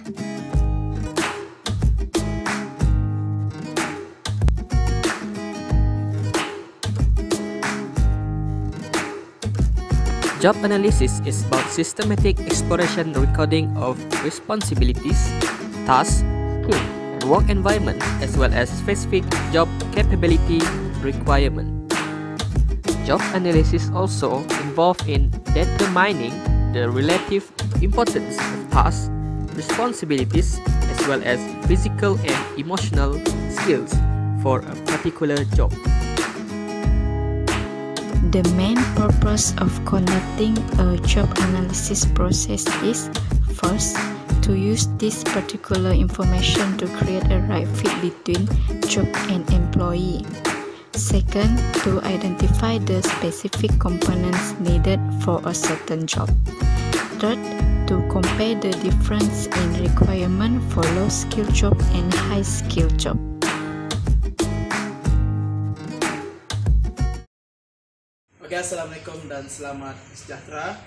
Job analysis is about systematic exploration and recording of responsibilities, tasks, skills, and work environment, as well as specific job capability requirement. Job analysis also involves in determining the relative importance of tasks, responsibilities, as well as physical and emotional skills for a particular job. The main purpose of conducting a job analysis process is, first, to use this particular information to create a right fit between job and employee. Second, to identify the specific components needed for a certain job. Third, to compare the difference in requirement for low-skill job and high-skill job. Okay, Assalamualaikum dan selamat sejahtera.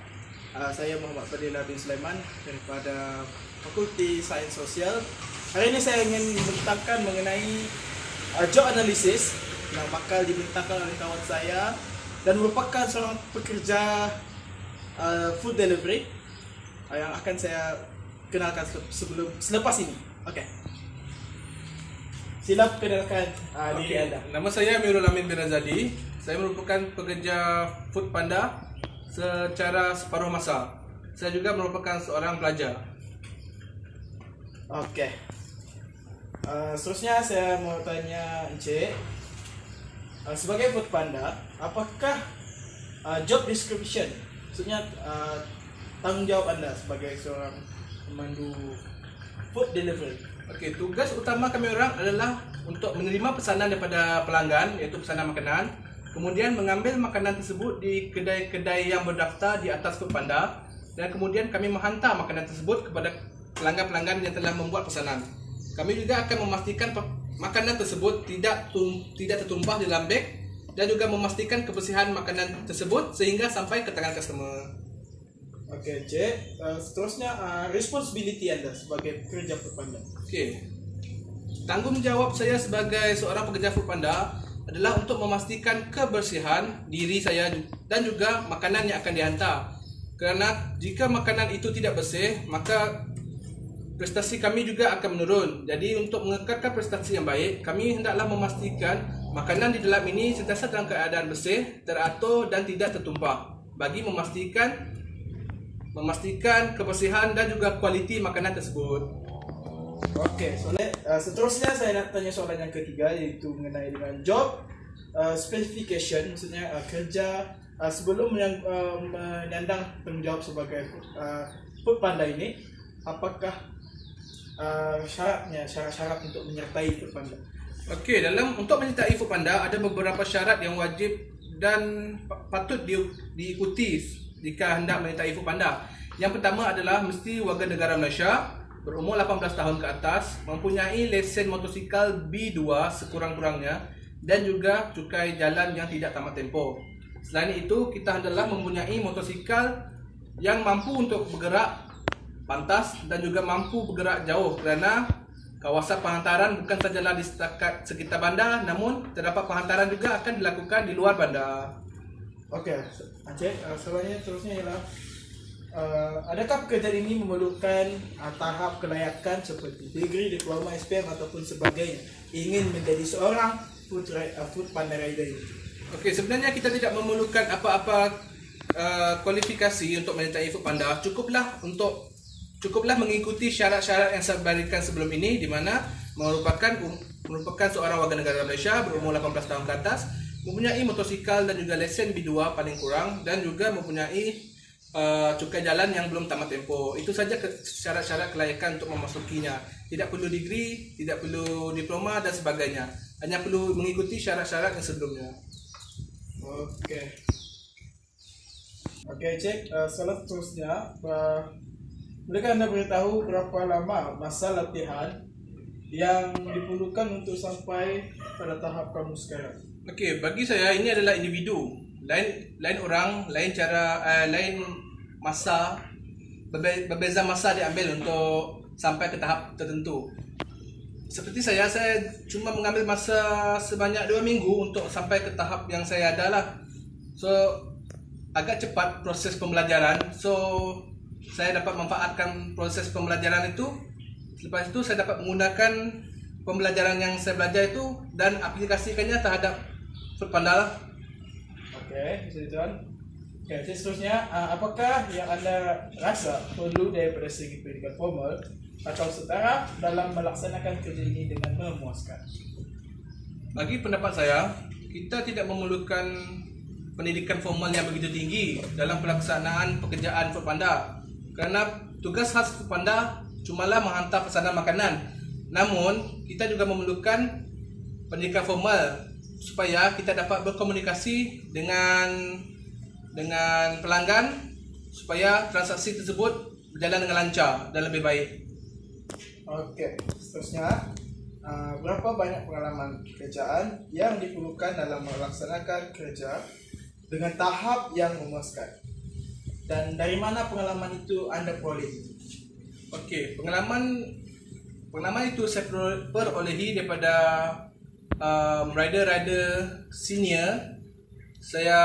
Saya Muhammad Fadilah bin Sulaiman daripada Fakulti Sains Sosial. Hari ini saya ingin membentangkan mengenai job analysis yang bakal dibentangkan oleh kawan saya dan merupakan seorang pekerja food delivery yang akan saya kenalkan selepas ini. Okay. Sila perkenalkan diri anda. Nama saya Amirul Amin bin Razadi. Saya merupakan pekerja Food Panda secara separuh masa. Saya juga merupakan seorang pelajar. Okey. Seterusnya saya mau tanya Encik, sebagai Food Panda, apakah job description, maksudnya tanggungjawab anda sebagai seorang pemandu food delivery? Okey, tugas utama kami orang adalah untuk menerima pesanan daripada pelanggan, iaitu pesanan makanan. Kemudian mengambil makanan tersebut di kedai-kedai yang berdaftar di atas Food Panda, dan kemudian kami menghantar makanan tersebut kepada pelanggan-pelanggan yang telah membuat pesanan. Kami juga akan memastikan makanan tersebut tidak tertumpah di dalam beg, dan juga memastikan kebersihan makanan tersebut sehingga sampai ke tangan customer. Okey, Cik. Seterusnya responsibility anda sebagai pekerja Food Panda. Okey. Tanggungjawab saya sebagai seorang pekerja Food Panda adalah untuk memastikan kebersihan diri saya dan juga makanan yang akan dihantar. Kerana jika makanan itu tidak bersih, maka prestasi kami juga akan menurun. Jadi untuk mengekalkan prestasi yang baik, kami hendaklah memastikan makanan di dalam ini sentiasa dalam keadaan bersih, teratur dan tidak tertumpah, bagi memastikan kebersihan dan juga kualiti makanan tersebut. Okey, seterusnya saya nak tanya soalan yang ketiga, iaitu mengenai dengan job specification, maksudnya kerja sebelum menyandang tanggungjawab sebagai Food Panda ini, apakah syarat untuk menyertai Food Panda? Okey, untuk menyertai Food Panda ada beberapa syarat yang wajib dan patut diikuti jika hendak menyertai Food Panda. Yang pertama adalah mesti warga negara Malaysia, berumur 18 tahun ke atas, mempunyai lesen motosikal B2 sekurang-kurangnya, dan juga cukai jalan yang tidak tamat tempoh. Selain itu, kita hendaklah mempunyai motosikal yang mampu untuk bergerak pantas dan juga mampu bergerak jauh, kerana kawasan penghantaran bukan sajalah di sekitar bandar, namun terdapat penghantaran juga akan dilakukan di luar bandar. Okey, Encik, soalannya terusnya ialah adakah pekerjaan ini memerlukan tahap kelayakan seperti degree, diploma, SPM ataupun sebagainya ingin menjadi seorang food panda rider ini? Okey, sebenarnya kita tidak memerlukan apa-apa kualifikasi untuk menyertai Food Panda. Cukuplah mengikuti syarat-syarat yang saya berikan sebelum ini, di mana merupakan seorang warga negara Malaysia berumur 18 tahun ke atas, mempunyai motosikal dan juga lesen B2 paling kurang, dan juga mempunyai cukai jalan yang belum tamat tempoh. Itu saja syarat-syarat kelayakan untuk memasukinya. Tidak perlu degree, tidak perlu diploma dan sebagainya. Hanya perlu mengikuti syarat-syarat yang sebelumnya. Okey, Cik. Soalan seterusnya, bolehkah anda beritahu berapa lama masa latihan yang diperlukan untuk sampai pada tahap kamu sekarang? Okey, bagi saya ini adalah individu. Lain orang, lain cara, lain masa berbeza masa diambil untuk sampai ke tahap tertentu. Seperti saya cuma mengambil masa sebanyak 2 minggu untuk sampai ke tahap yang saya ada lah. So agak cepat proses pembelajaran. So saya dapat manfaatkan proses pembelajaran itu. Lepas itu saya dapat menggunakan pembelajaran yang saya belajar itu dan aplikasikannya terhadap Foodpanda lah. Okey, bisa tuan. Okey, seterusnya apakah yang anda rasa perlu daripada segi pendidikan formal atau setara dalam melaksanakan kerja ini dengan memuaskan? Bagi pendapat saya, kita tidak memerlukan pendidikan formal yang begitu tinggi dalam pelaksanaan pekerjaan Foodpanda, kerana tugas khas Foodpanda cumalah menghantar pesanan makanan. Namun, kita juga memerlukan pendidikan formal supaya kita dapat berkomunikasi dengan pelanggan supaya transaksi tersebut berjalan dengan lancar dan lebih baik. Okey, seterusnya berapa banyak pengalaman pekerjaan yang diperlukan dalam melaksanakan kerja dengan tahap yang memuaskan? Dan dari mana pengalaman itu anda peroleh? Okey, pengalaman itu saya perolehi daripada rider senior. Saya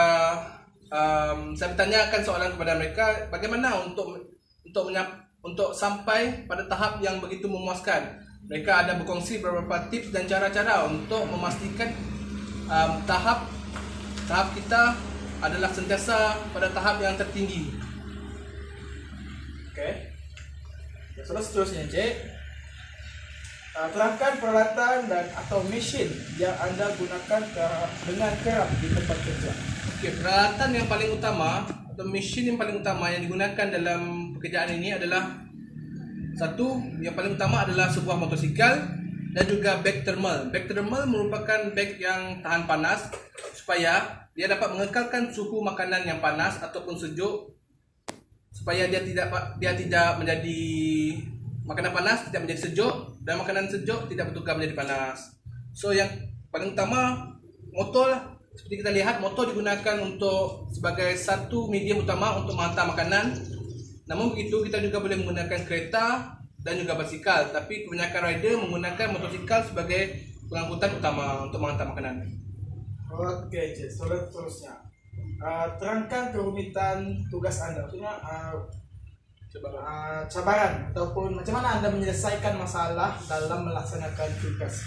bertanyakan soalan kepada mereka bagaimana untuk sampai pada tahap yang begitu memuaskan. Mereka ada berkongsi beberapa tips dan cara-cara untuk memastikan tahap kita adalah sentiasa pada tahap yang tertinggi. Okey. Seterusnya, Encik, terangkan peralatan dan atau mesin yang anda gunakan dengan kerap di tempat kerja. Okey, peralatan yang paling utama atau mesin yang paling utama yang digunakan dalam pekerjaan ini adalah yang paling utama adalah sebuah motosikal dan juga beg thermal. Beg thermal merupakan beg yang tahan panas supaya dia dapat mengekalkan suhu makanan yang panas ataupun sejuk, supaya dia tidak menjadi makanan panas tidak menjadi sejuk dan makanan sejuk tidak bertukar menjadi panas. So yang paling utama motor lah. Seperti kita lihat, motor digunakan sebagai satu medium utama untuk menghantar makanan. Namun begitu, kita juga boleh menggunakan kereta dan juga basikal. Tapi kebanyakan rider menggunakan motosikal sebagai pengangkutan utama untuk menghantar makanan. Okey, Encik, soalan seterusnya. Terangkan kerumitan tugas anda. Maksudnya cabaran ataupun macam mana anda menyelesaikan masalah dalam melaksanakan tugas.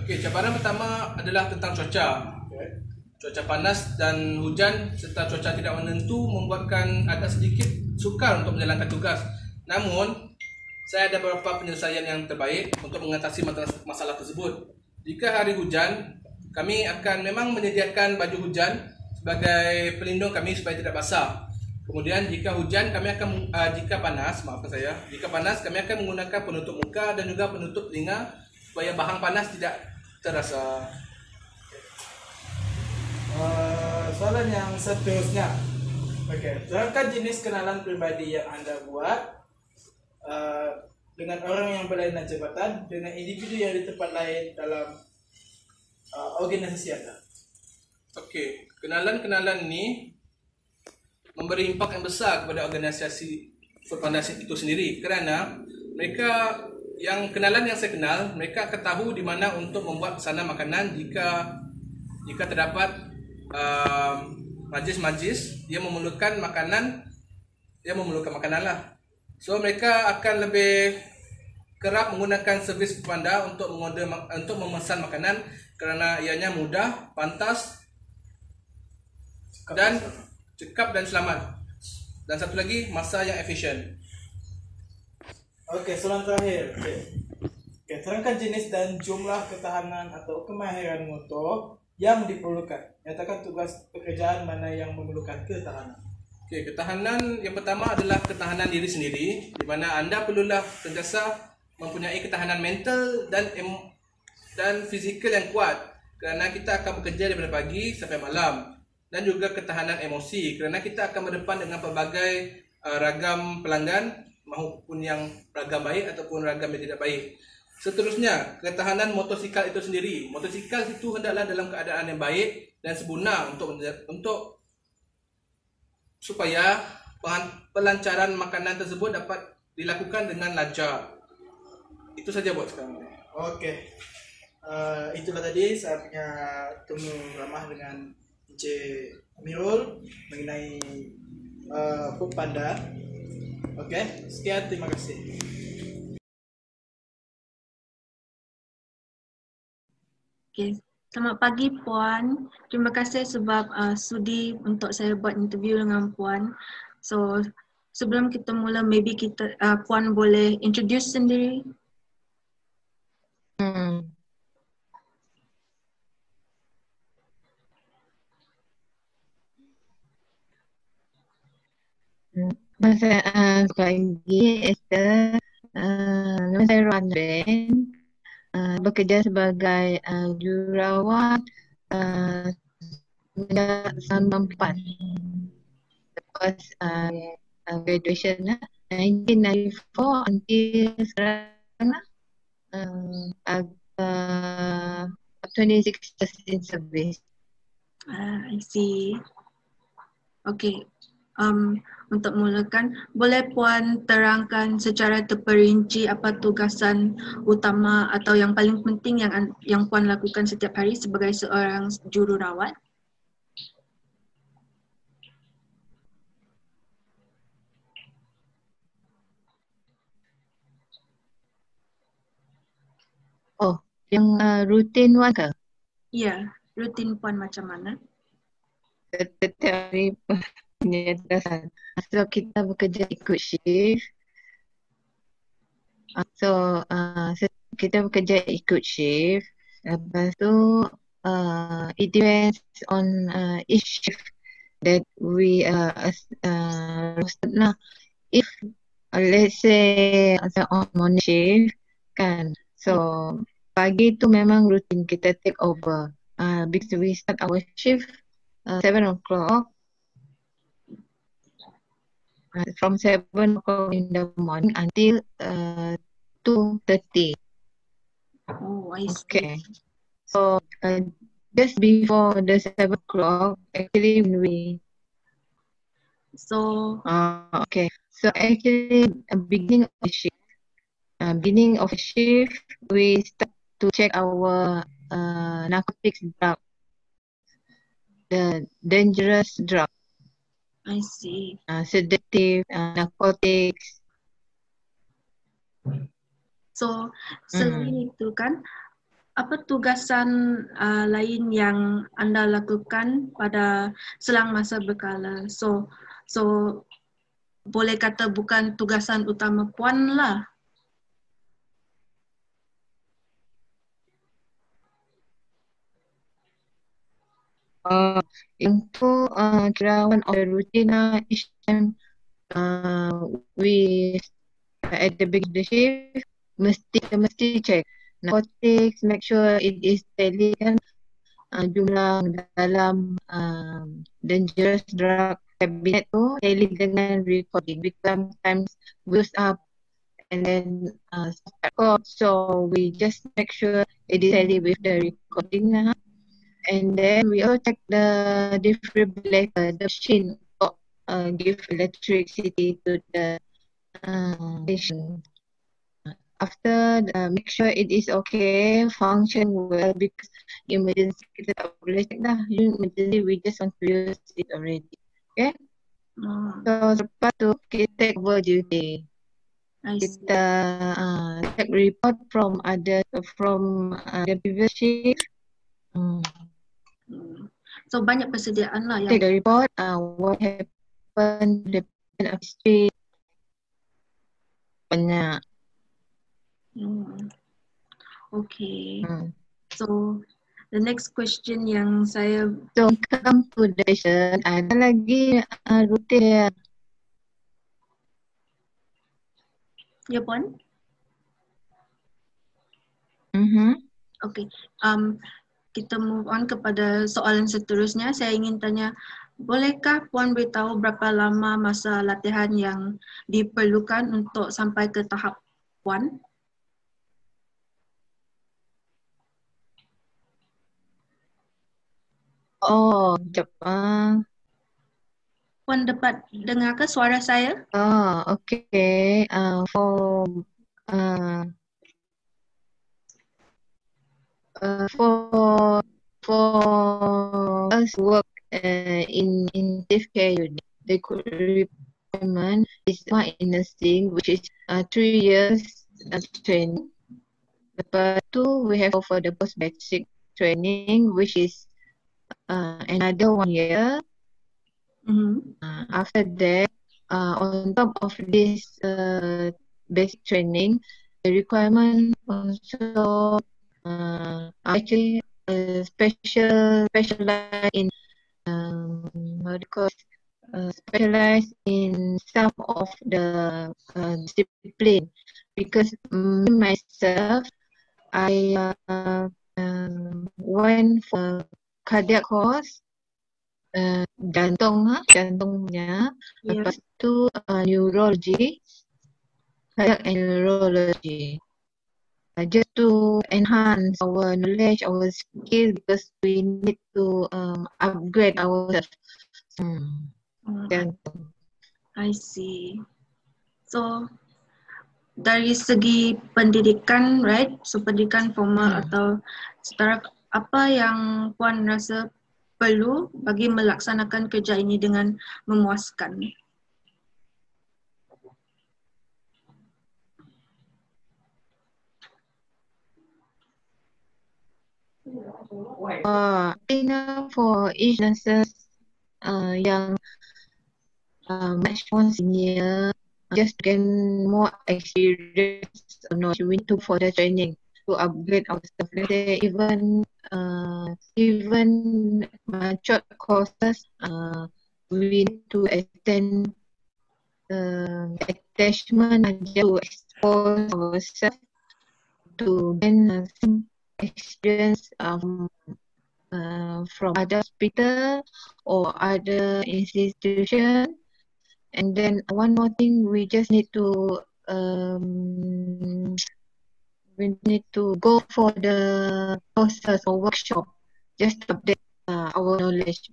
Okey, cabaran pertama adalah tentang cuaca. Cuaca panas dan hujan serta cuaca tidak menentu membuatkan agak sedikit sukar untuk menjalankan tugas. Namun, saya ada beberapa penyelesaian yang terbaik untuk mengatasi masalah tersebut. Jika hari hujan, kami akan memang menyediakan baju hujan sebagai pelindung kami supaya tidak basah. Kemudian jika panas kami akan menggunakan penutup muka dan juga penutup telinga supaya bahang panas tidak terasa. Soalan yang seterusnya. Okey, terangkan jenis kenalan peribadi yang anda buat dengan orang yang berlainan jabatan dengan individu yang di tempat lain dalam organisasi anda. Okey, kenalan ini memberi impak yang besar kepada organisasi Foodpanda itu sendiri, kerana kenalan yang saya kenal, mereka akan tahu di mana untuk membuat pesanan makanan jika terdapat majlis-majlis yang memerlukan makanan lah. So mereka akan lebih kerap menggunakan servis Foodpanda untuk memesan makanan kerana ianya mudah, pantas dan cekap dan selamat. Dan satu lagi, masa yang efisien. Okey, soalan terakhir. Okey, terangkan jenis dan jumlah ketahanan atau kemahiran motor yang diperlukan. Nyatakan tugas pekerjaan mana yang memerlukan ketahanan. Okey, ketahanan yang pertama adalah ketahanan diri sendiri, di mana anda perlulah sentiasa mempunyai ketahanan mental dan fizikal yang kuat, kerana kita akan bekerja daripada pagi sampai malam. Dan juga ketahanan emosi, kerana kita akan berdepan dengan pelbagai ragam pelanggan, maupun yang ragam baik ataupun ragam yang tidak baik. Seterusnya, ketahanan motosikal itu sendiri. Motosikal itu hendaklah dalam keadaan yang baik dan sempurna supaya pelancaran makanan tersebut dapat dilakukan dengan lancar. Itu saja buat sekarang. Okey. Itulah tadi saya punya temu ramah dengan Encik Amirul mengenai Food Panda. Okey, sekian, terima kasih. Okay. Selamat pagi Puan. Terima kasih sebab sudi untuk saya buat interview dengan Puan. So sebelum kita mula, maybe Puan boleh introduce sendiri. Selamat pagi Esther. Nama saya Ruan Ben. Bekerja sebagai jururawat sejak 1994. Lepas graduation 1994 until sekarang 26 years in service. I see. Okay. Untuk mulakan, boleh Puan terangkan secara terperinci apa tugasan utama atau yang paling penting yang Puan lakukan setiap hari sebagai seorang jururawat? Oh, yang rutin Wan ke? Ya, rutin Puan macam mana? Setiap hari punya tugasan. So kita bekerja ikut shift. Kita bekerja ikut shift. Lepas tu it depends on each shift that we rostered lah. If let's say on morning shift kan, so pagi tu memang rutin kita take over. Because we start our shift 7 o'clock. From 7 o'clock in the morning until 2:30. Oh, I see. Okay. So just before the 7 o'clock, actually So, okay. So actually, beginning of the shift, we start to check our narcotics drug, the dangerous drug. I see. Sedative, narcotics. So, selain itu kan, apa tugasan lain yang anda lakukan pada selang masa berkala? So boleh kata bukan tugasan utama Puan lah. Yang tu kira one of the routine each time we at the beginning of the shift mesti check narcotics, make sure it is tally kan jumlah dalam dangerous drug cabinet tu tally dengan recording because sometimes goes up and then so we just make sure it is tally with the recording and then we also check the defibrillator, the machine give electricity to the patient. After make sure it is okay, function well because emergency kita tak boleh check dah. Emergency we just want to use it already. Okay? So lepas tu kita take over duty. Kita check report from the previous shift. So banyak persediaan lah Take yang the report, what happened, the street, banyak. Okay. So the next question yang saya come to the station, ada lagi rutin ya Puan? Okay. Kita move on kepada soalan seterusnya. Saya ingin tanya, bolehkah Puan beritahu berapa lama masa latihan yang diperlukan untuk sampai ke tahap Puan? Oh, Jepang. Puan dapat dengar ke suara saya? Okay. For us work in intensive care unit, the requirement is more in nursing, which is 3 years training. Lepas tu, we have for the post basic training, which is another 1 year. After that, on top of this basic training, the requirement also actually specialized in specialized in some of the discipline, because me myself, I went for cardiac course, jantungnya, lepas tu neurology, cardiac and neurology. Just to enhance our knowledge, our skill, because we need to upgrade ourselves. I see. So dari segi pendidikan, right? So pendidikan formal atau setara, apa yang Puan rasa perlu bagi melaksanakan kerja ini dengan memuaskan? I think for each nurses yang much more senior, just gain more experience or knowledge, we need to further training to upgrade ourselves. Let's say even short courses, we need to attend attachment to expose ourselves to gain some experience from other hospital or other institution. And then one more thing, we just need to go for the courses or workshop just to update our knowledge.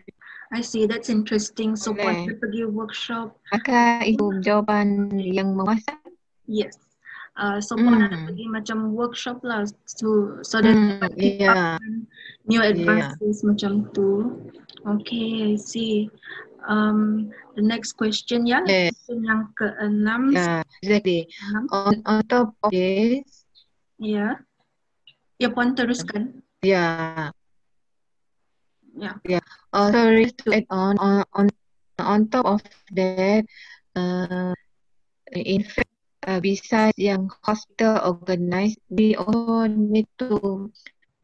I see, that's interesting. So Puan pergi workshop. Maka itu jawapan yang memuaskan? Yes. So Puan ada pergi macam workshop lah so that keep up new advances macam tu. Okay, I see. The next question question yang ke-6. Yeah, exactly. On top of this, Puan teruskan. Sorry to add on top of that, in fact, besides yang hospital organized, we also need to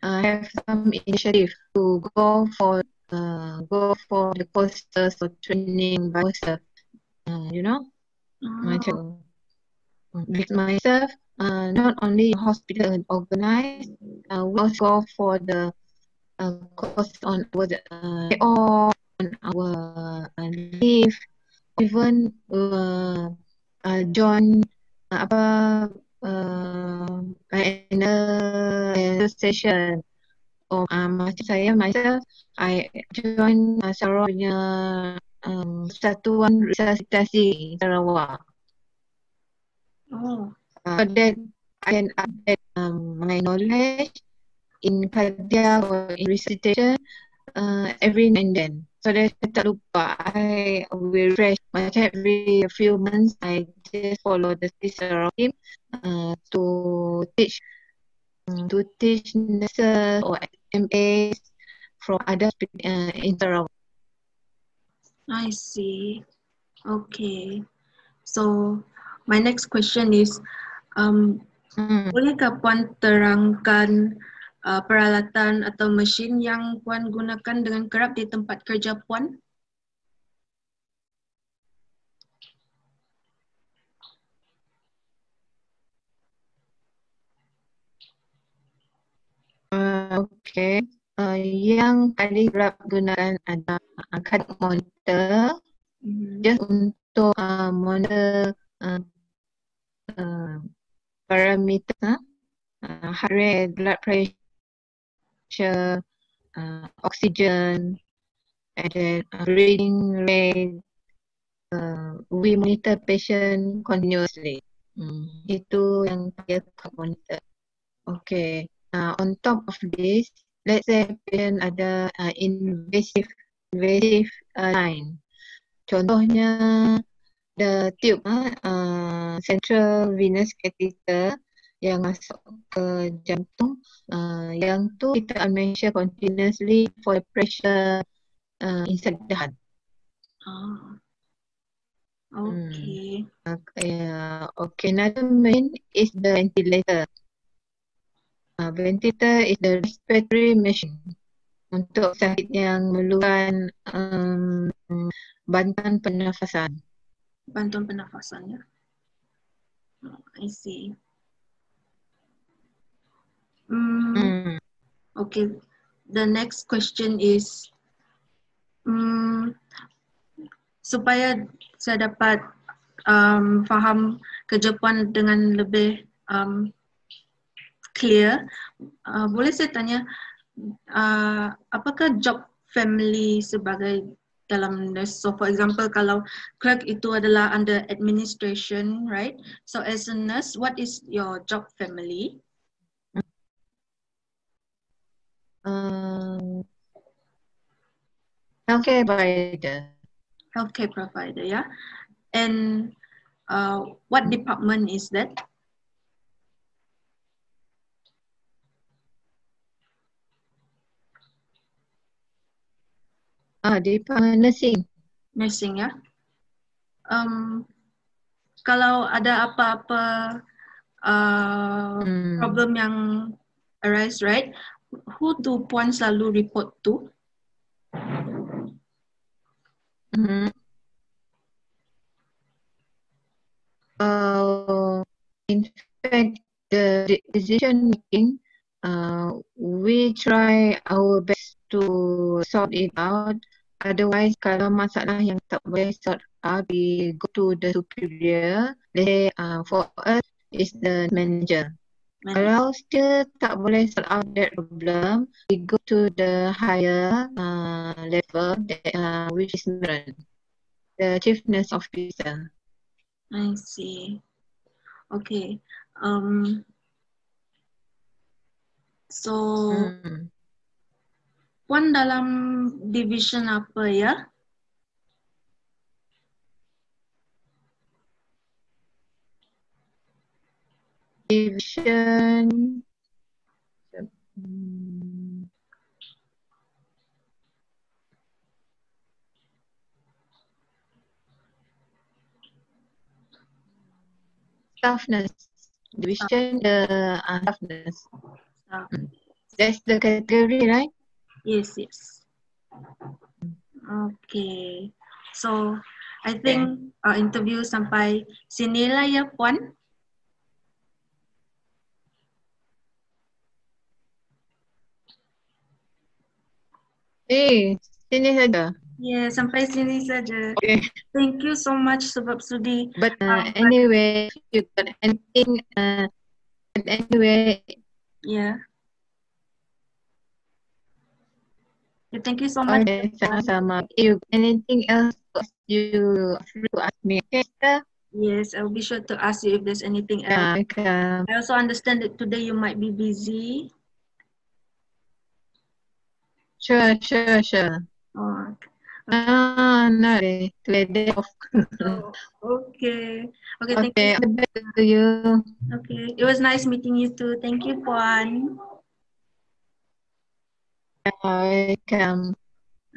have some initiative to go for the courses or training by ourselves. Macam with myself, not only hospital organized, we also go for the course on our leave, even join association. Macam saya myself, I join Sarawak punya Satuan Resusitasi Sarawak. So that I can update my knowledge in cardiac or in resuscitation every now and then. So that saya tak lupa, I will refresh macam every few months. I just follow the CSR team to teach nurses or MAs from other in Sarawak. I see. Okay. So my next question is, bolehkah Puan terangkan peralatan atau mesin yang Puan gunakan dengan kerap di tempat kerja Puan? Okay. Yang paling kerap gunakan ada cardiac monitor, just untuk monitor parameter, heart rate, blood pressure, oxygen, and then breathing rate, we monitor patient continuously. Itu yang dia monitor. Okay. On top of this, let's say patient ada invasive line. Contohnya the tube, central venous catheter yang masuk ke jantung, yang tu kita measure continuously for the pressure inside the heart. Okay. Okay, another main is the ventilator. Ventilator is the respiratory machine untuk sakit yang memerlukan bantuan pernafasan. Bantuan pernafasan, ya. I see. Okay. The next question is, supaya saya dapat faham kerja puan dengan lebih clear, boleh saya tanya, apakah job family sebagai dalam nurse? So for example, kalau clerk itu adalah under administration, right? So as a nurse, what is your job family? Healthcare provider. Healthcare provider, yeah. And what department is that? Department nursing. Nursing, ya. Kalau ada apa-apa problem yang arise, right? Who do puan selalu report to? In fact, the decision making, we try our best to sort it out. Otherwise, kalau masalah yang tak boleh sort out, we go to the superior. Let's say, for us, is the manager. Kalau still tak boleh sort out that problem, we go to the higher level, which is the chief nurse officer. I see. Okay. So, puan dalam division apa, ya? Division staff nurse. Division staff nurse. That's the category, right? Yes, yes. Okay. So, I think our interview sampai sini lah ya, puan. Sini saja. Yeah, sampai sini saja. Okay. Thank you so much sebab sudi. But anyway, if you got anything, Yeah. Thank you so much. Okay, sama-sama. If you got anything else, you free to ask me. Okay, sir? Yes, I'll be sure to ask you if there's anything else. Okay. I also understand that today you might be busy. Sure. Oh, No, today off. okay. Okay, thank Okay, you. all the best to you. Okay, it was nice meeting you too. Thank you, Puan. Welcome.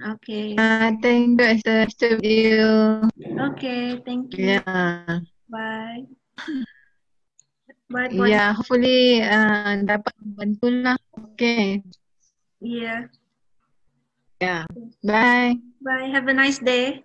Okay. Thank you, Esther. Nice to meet you. Okay, thank you. Yeah. Bye. Bye, Puan. Yeah, hopefully dapat membantu lah. Okay. Yeah. Yeah. Bye. Bye. Have a nice day.